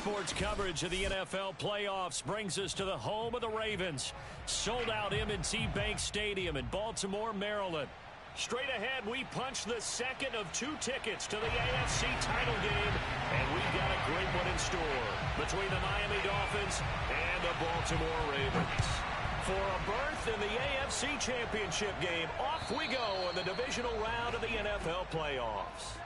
Sports coverage of the NFL playoffs brings us to the home of the Ravens. Sold out M&T Bank Stadium in Baltimore, Maryland. Straight ahead, we punch the second of 2 tickets to the AFC title game, and we've got a great one in store between the Miami Dolphins and the Baltimore Ravens. For a berth in the AFC Championship game, off we go in the divisional round of the NFL playoffs.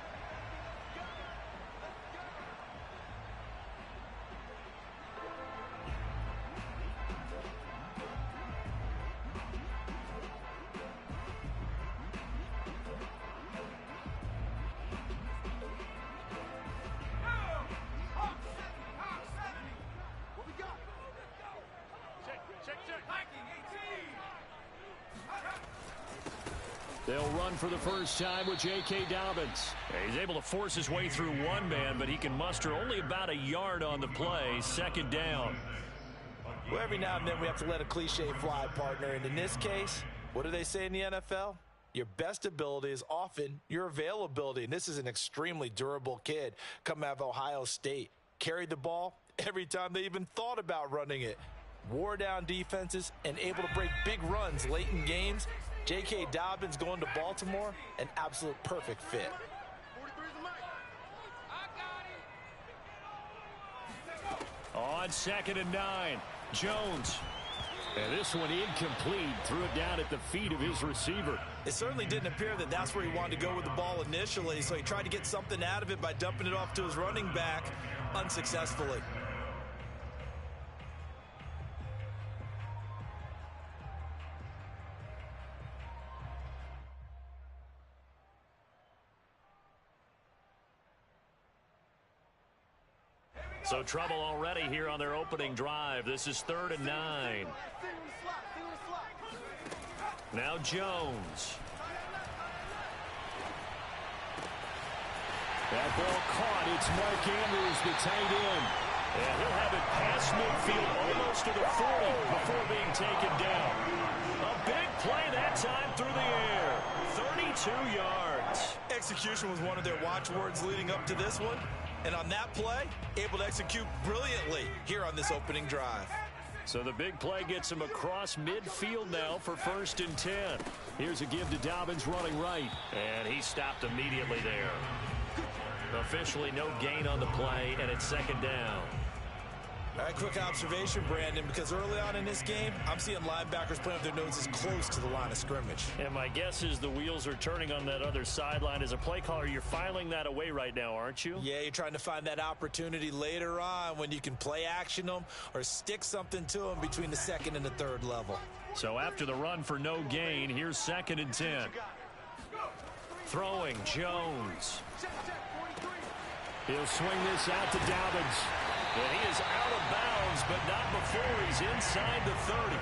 They'll run for the first time with J.K. Dobbins. He's able to force his way through one man, but he can muster only about a yard on the play. Second down. Well, every now and then we have to let a cliche fly, partner. And in this case, what do they say in the NFL? Your best ability is often your availability. And this is an extremely durable kid coming out of Ohio State. Carried the ball every time they even thought about running it. Wore down defenses and able to break big runs late in games. J.K. Dobbins going to Baltimore, an absolute perfect fit. On 2nd and 9, Jones. And this one incomplete. Threw it down at the feet of his receiver. It certainly didn't appear that that's where he wanted to go with the ball initially, so he tried to get something out of it by dumping it off to his running back unsuccessfully. So trouble already here on their opening drive. This is 3rd and 9. Now Jones. That ball caught. It's Mark Andrews, the tight end. And he'll have it past midfield almost to the 40 before being taken down. A big play that time through the air. 32 yards. Execution was one of their watchwords leading up to this one. And on that play, able to execute brilliantly here on this opening drive. So the big play gets him across midfield now for 1st and 10. Here's a give to Dobbins running right. And he stopped immediately there. Officially no gain on the play, and it's 2nd down. All right, quick observation, Brandon, because early on in this game, I'm seeing linebackers playing with their noses close to the line of scrimmage. And my guess is the wheels are turning on that other sideline. As a play caller, you're filing that away right now, aren't you? Yeah, you're trying to find that opportunity later on when you can play action them or stick something to them between the 2nd and the 3rd level. So after the run for no gain, here's 2nd and 10. Throwing, Jones. He'll swing this out to Dobbins. And he is out of bounds, but not before he's inside the 30.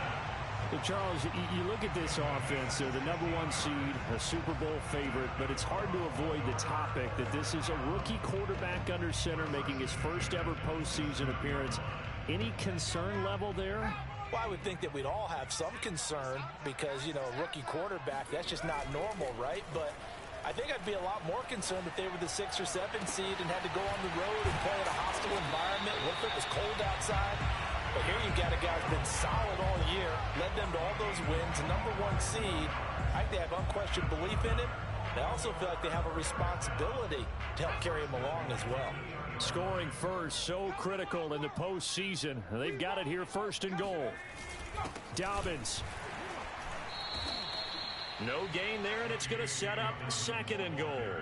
Well, Charles, you look at this offense, they're the #1 seed, a Super Bowl favorite, but it's hard to avoid the topic that this is a rookie quarterback under center making his first ever postseason appearance. Any concern level there? Well, I would think that we'd all have some concern because, you know, a rookie quarterback, that's just not normal, right? But I think I'd be a lot more concerned if they were the 6 or 7 seed and had to go on the road and play in a hostile environment. What if it was cold outside? But here you've got a guy who's been solid all year, led them to all those wins, #1 seed. I think they have unquestioned belief in him. They also feel like they have a responsibility to help carry him along as well. Scoring first, so critical in the postseason. They've got it here, 1st and goal. Dobbins. No gain there, and it's going to set up 2nd and goal.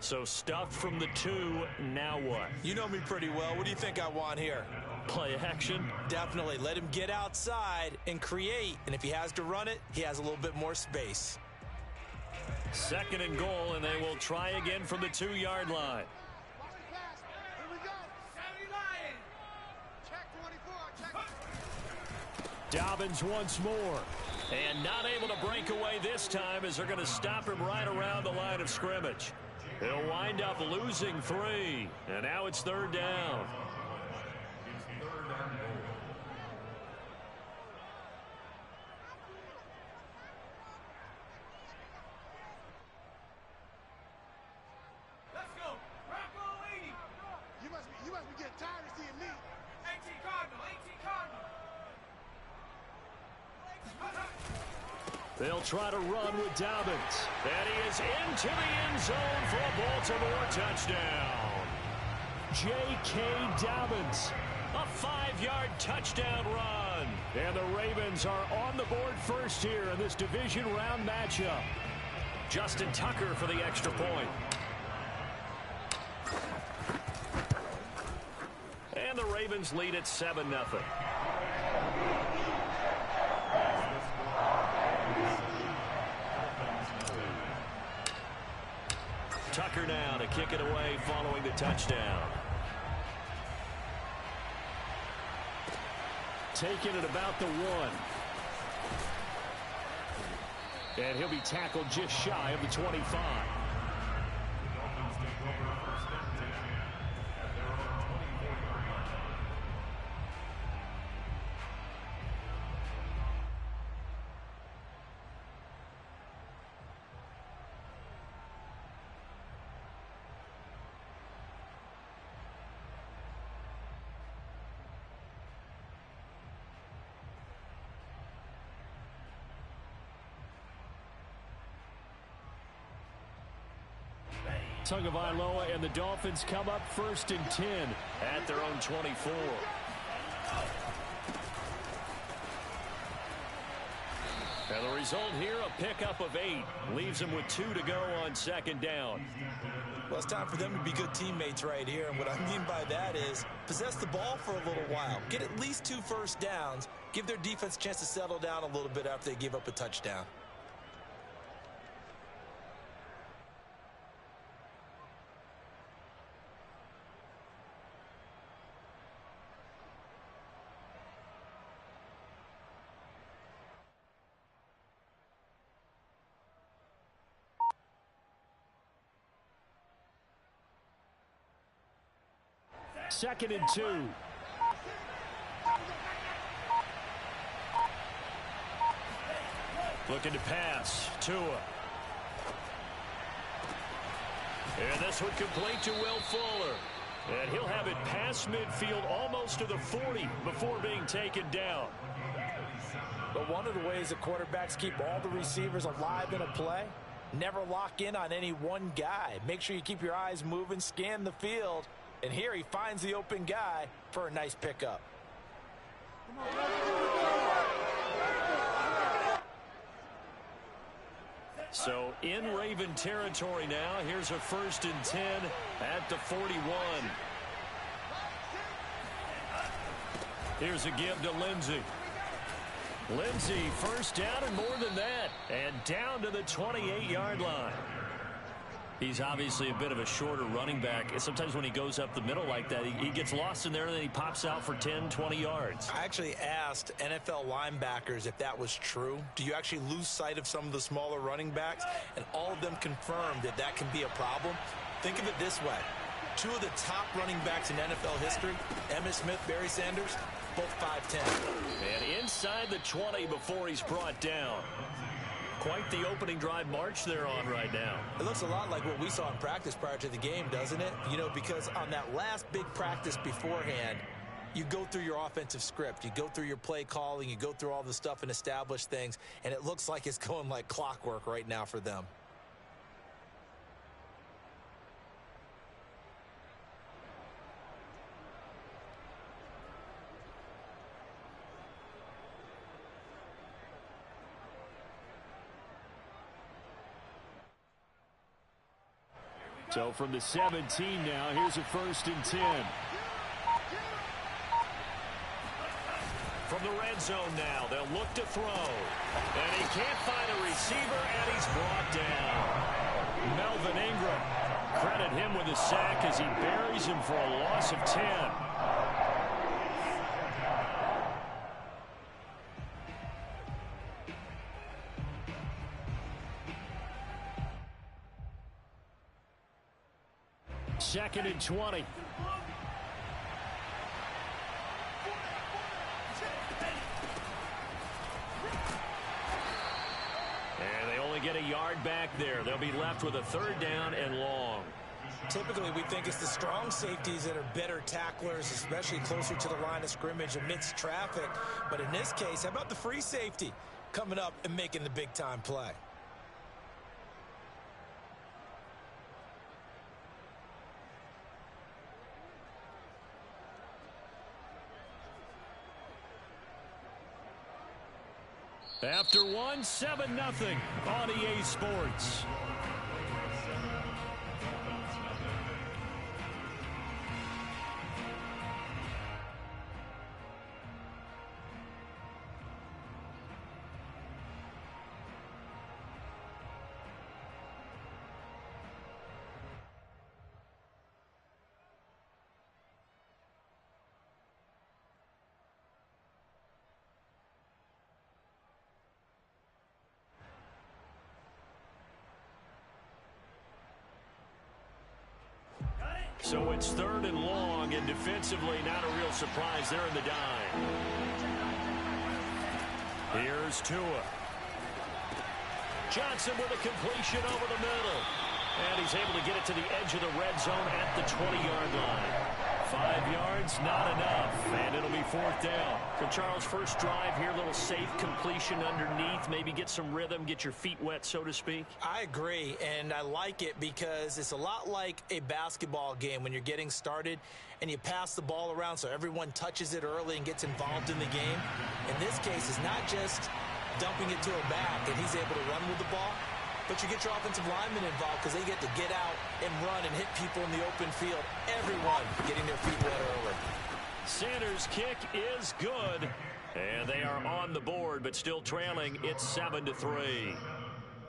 So stuffed from the 2, now what? You know me pretty well. What do you think I want here? Play action? Definitely. Let him get outside and create, and if he has to run it, he has a little bit more space. 2nd and goal, and they will try again from the 2-yard line. Dobbins once more. And not able to break away this time as they're going to stop him right around the line of scrimmage. He'll wind up losing 3. And now it's 3rd down. Let's go. Rocco 80. You must be getting tired of seeing They'll try to run with Dobbins. And he is into the end zone for a Baltimore touchdown. J.K. Dobbins, a 5-yard touchdown run. And the Ravens are on the board first here in this division round matchup. Justin Tucker for the extra point. And the Ravens lead at 7-0. Tucker now to kick it away following the touchdown. Taking it about the 1. And he'll be tackled just shy of the 25. Tagovailoa and the Dolphins come up 1st and 10 at their own 24. And the result here, a pickup of 8. Leaves them with 2 to go on 2nd down. Well, it's time for them to be good teammates right here. And what I mean by that is possess the ball for a little while. Get at least 2 first downs. Give their defense a chance to settle down a little bit after they give up a touchdown. Second and 2. Looking to pass. Tua. And this one complete to Will Fuller. And he'll have it past midfield almost to the 40 before being taken down. But one of the ways that quarterbacks keep all the receivers alive in a play, never lock in on any one guy. Make sure you keep your eyes moving, scan the field. And here he finds the open guy for a nice pickup. So in Raven territory now. Here's a 1st and 10 at the 41. Here's a give to Lindsey. Lindsey first down and more than that. And down to the 28-yard line. He's obviously a bit of a shorter running back. Sometimes when he goes up the middle like that, he gets lost in there and then he pops out for 10, 20 yards. I actually asked NFL linebackers if that was true. Do you actually lose sight of some of the smaller running backs? And all of them confirmed that that can be a problem. Think of it this way. 2 of the top running backs in NFL history, Emmitt Smith, Barry Sanders, both 5'10". And inside the 20 before he's brought down. Quite the opening drive march they're on right now. It looks a lot like what we saw in practice prior to the game, doesn't it? You know, because on that last big practice beforehand, you go through your offensive script. You go through your play calling. You go through all the stuff and establish things. And it looks like it's going like clockwork right now for them. So from the 17 now, here's a 1st and 10. From the red zone now, they'll look to throw. And he can't find a receiver, and he's brought down. Melvin Ingram. Credit him with a sack as he buries him for a loss of 10. Second and 20. And they only get a yard back there. They'll be left with a 3rd down and long. Typically, we think it's the strong safeties that are better tacklers, especially closer to the line of scrimmage amidst traffic. But in this case, how about the free safety? coming up and making the big-time play. After one, 7-0 on EA Sports. So it's 3rd and long, and defensively not a real surprise there in the dime. Here's Tua. Johnson with a completion over the middle. And he's able to get it to the edge of the red zone at the 20-yard line. 5 yards, not enough, and it'll be 4th down. So, Charles, first drive here, little safe completion underneath, maybe get some rhythm, get your feet wet, so to speak. I agree, and I like it because it's a lot like a basketball game when you're getting started and you pass the ball around so everyone touches it early and gets involved in the game. In this case, it's not just dumping it to a back and he's able to run with the ball, but you get your offensive linemen involved because they get to get out and run and hit people in the open field. Everyone getting their feet wet early. Sanders' kick is good. And they are on the board, but still trailing. It's 7-3.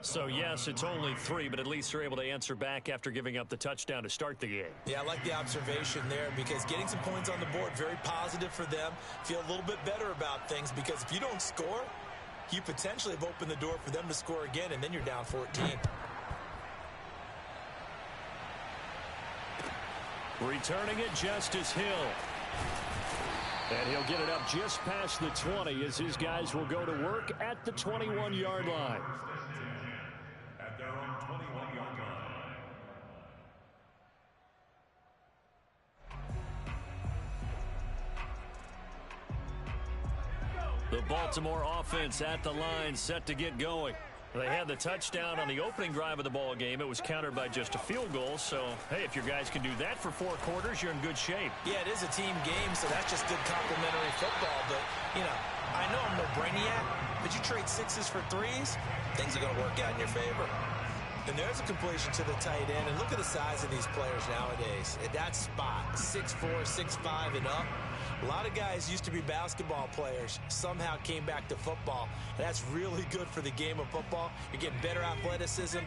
So, yes, it's only 3, but at least they're able to answer back after giving up the touchdown to start the game. Yeah, I like the observation there because getting some points on the board, very positive for them. Feel a little bit better about things because if you don't score, you potentially have opened the door for them to score again, and then you're down 14. Returning it, Justice Hill. And he'll get it up just past the 20 as his guys will go to work at the 21-yard line. At their own 21-yard line. The Baltimore offense at the line, set to get going. They had the touchdown on the opening drive of the ball game. It was countered by just a field goal. So, hey, if your guys can do that for 4 quarters, you're in good shape. Yeah, it is a team game, so that's just good complimentary football. But, you know, I know I'm no brainiac, but you trade 6s for 3s, things are going to work out in your favor. And there's a completion to the tight end. And look at the size of these players nowadays. At that spot, 6'4", 6'5", and up. A lot of guys used to be basketball players, somehow came back to football. And that's really good for the game of football. You're getting better athleticism,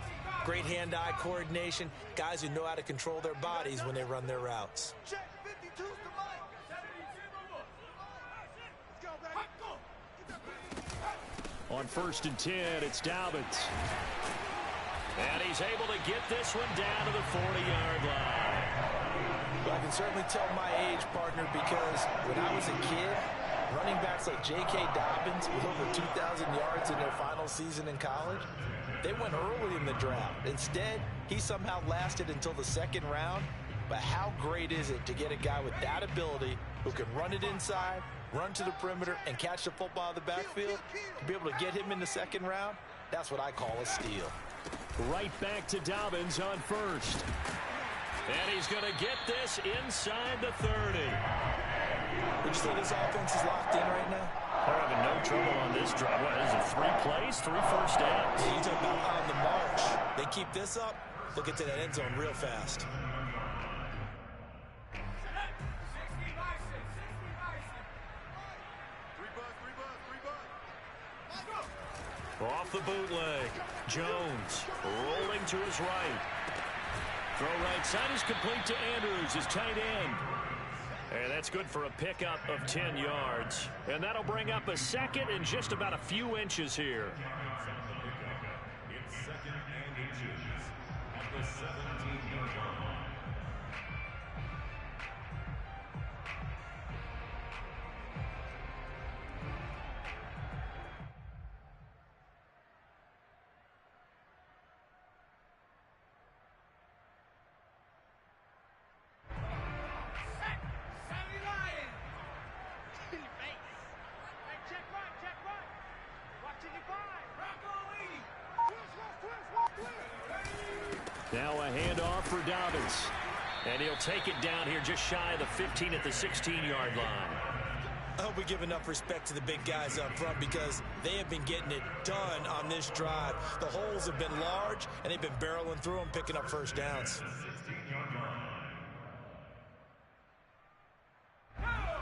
great hand-eye coordination, guys who know how to control their bodies when they run their routes. On 1st and 10, it's Dobbins. And he's able to get this one down to the 40-yard line. Well, I can certainly tell my age, partner, because when I was a kid, running backs like J.K. Dobbins with over 2,000 yards in their final season in college, they went early in the draft. Instead, he somehow lasted until the 2nd round. But how great is it to get a guy with that ability who can run it inside, run to the perimeter, and catch the football in the backfield? To be able to get him in the 2nd round, that's what I call a steal. Right back to Dobbins on 1st. And he's going to get this inside the 30. Would you say this offense is locked in right now? They're having no trouble on this drive. What is it, 3 plays, 3 first downs? Yeah, you talk about on the march. They keep this up, they'll get to that end zone real fast. Off the bootleg. Jones rolling to his right. Throw right side is complete to Andrews, his tight end. And that's good for a pickup of 10 yards. And that'll bring up a 2nd and just about a few inches here. It's 2nd and inches at the 17-yard line. Now a handoff for Dobbins. And he'll take it down here just shy of the 15 at the 16-yard line. I hope we give enough respect to the big guys up front because they have been getting it done on this drive. The holes have been large, and they've been barreling through them, picking up first downs.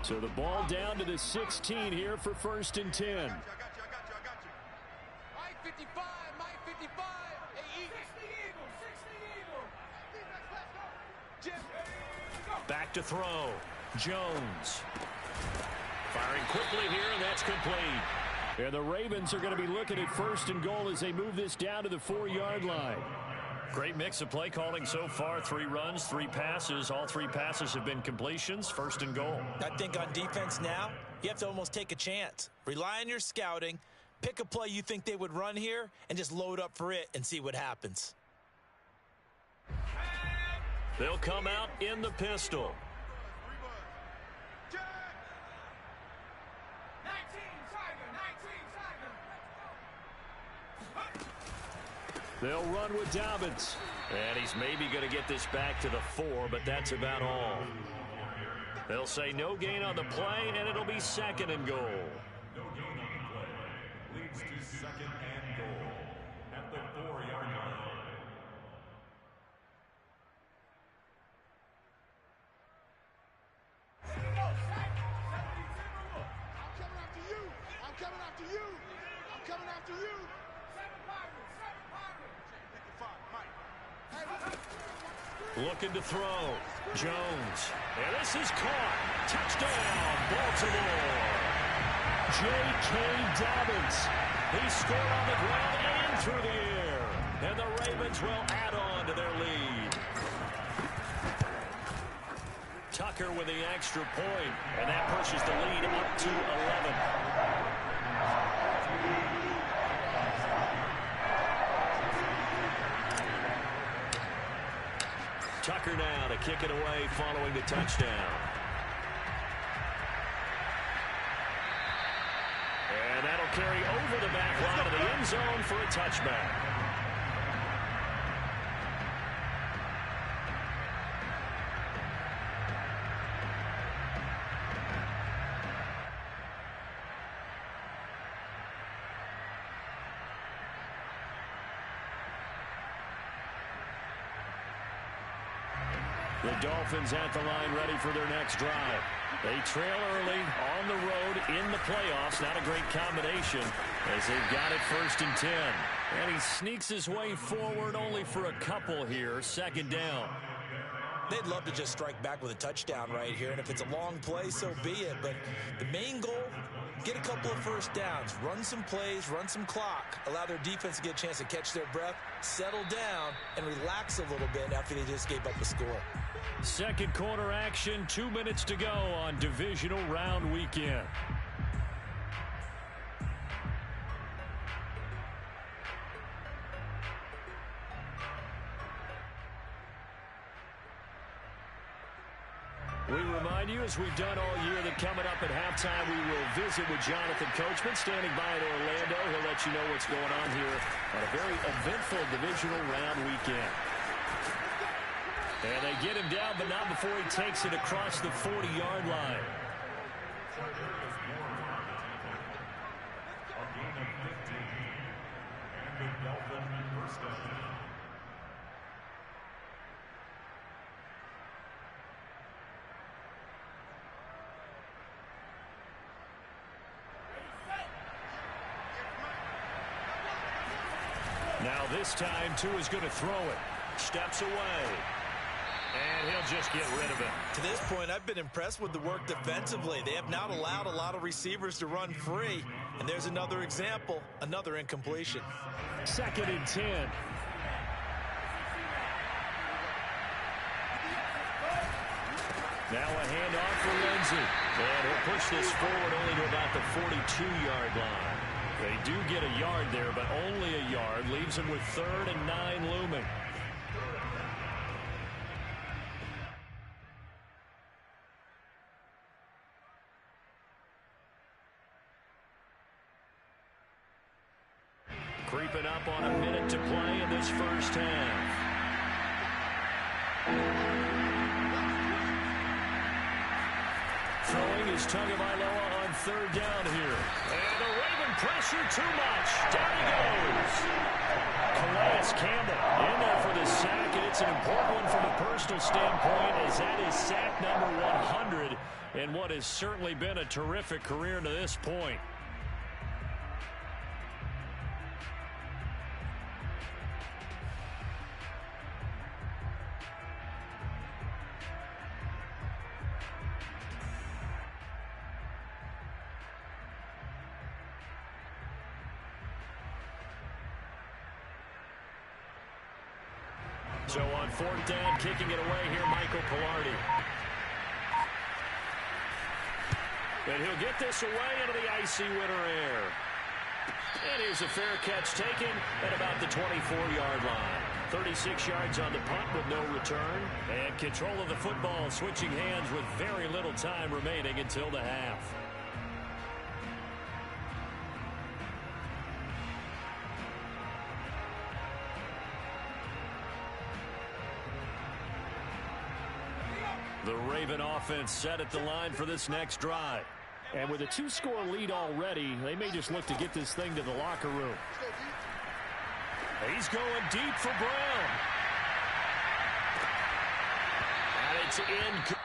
So the ball down to the 16 here for 1st and 10. I got you. Mike 55, Mike 55. Hey, 60 Eagle. Back to throw. Jones. Firing quickly here, and that's complete. And the Ravens are going to be looking at 1st and goal as they move this down to the 4-yard line. Great mix of play calling so far. 3 runs, 3 passes. All 3 passes have been completions. 1st and goal. I think on defense now, you have to almost take a chance. Rely on your scouting. Pick a play you think they would run here and just load up for it and see what happens. They'll come out in the pistol. They'll run with Dobbins. And he's maybe going to get this back to the 4, but that's about all. They'll say no gain on the play, and it'll be 2nd and goal. No gain on the play. Leads to 2nd and goal at the 4-yard line. Looking to throw. Jones. And this is caught. Touchdown, Baltimore. J.K. Dobbins. He scored on the ground and through the air. And the Ravens will add on to their lead. Tucker with the extra point. And that pushes the lead up to 11. Tucker now to kick it away following the touchdown. And that'll carry over the back line of the end zone for a touchback. The Dolphins at the line ready for their next drive. They trail early on the road in the playoffs. Not a great combination as they've got it 1st and 10. And he sneaks his way forward only for a couple here. 2nd down. They'd love to just strike back with a touchdown right here, and if it's a long play, so be it. But the main goal, get a couple of first downs, run some plays, run some clock, allow their defense to get a chance to catch their breath, settle down, and relax a little bit after they just gave up a score. 2nd quarter action, 2 minutes to go on divisional round weekend. We remind you, as we've done all year, that coming up at halftime, we will visit with Jonathan Coachman, standing by in Orlando. He'll let you know what's going on here on a very eventful divisional round weekend. And they get him down, but not before he takes it across the 40-yard line. A gain of 15. And the Dolphins first down. Now this time, Tua's going to throw it. Steps away. And he'll just get rid of it. To this point, I've been impressed with the work defensively. They have not allowed a lot of receivers to run free. And there's another example, another incompletion. 2nd and 10. Now a handoff for Lindsey. And he'll push this forward only to about the 42-yard line. They do get a yard there, but only a yard. Leaves him with 3rd and 9 looming. Creeping up on a minute to play in this first half. Throwing is Tagovailoa on third down here. And the Raven pressure too much. Down he goes. Calais Campbell in there for the sack, and it's an important one from a personal standpoint, as that is sack number 100 in what has certainly been a terrific career to this point. So on fourth down, kicking it away here, Michael Palardy. And he'll get this away into the icy winter air. And here's a fair catch taken at about the 24-yard line. 36 yards on the punt with no return. And control of the football switching hands with very little time remaining until the half. The Raven offense set at the line for this next drive. And with a 2-score lead already, they may just look to get this thing to the locker room. He's going deep for Brown. And it's in.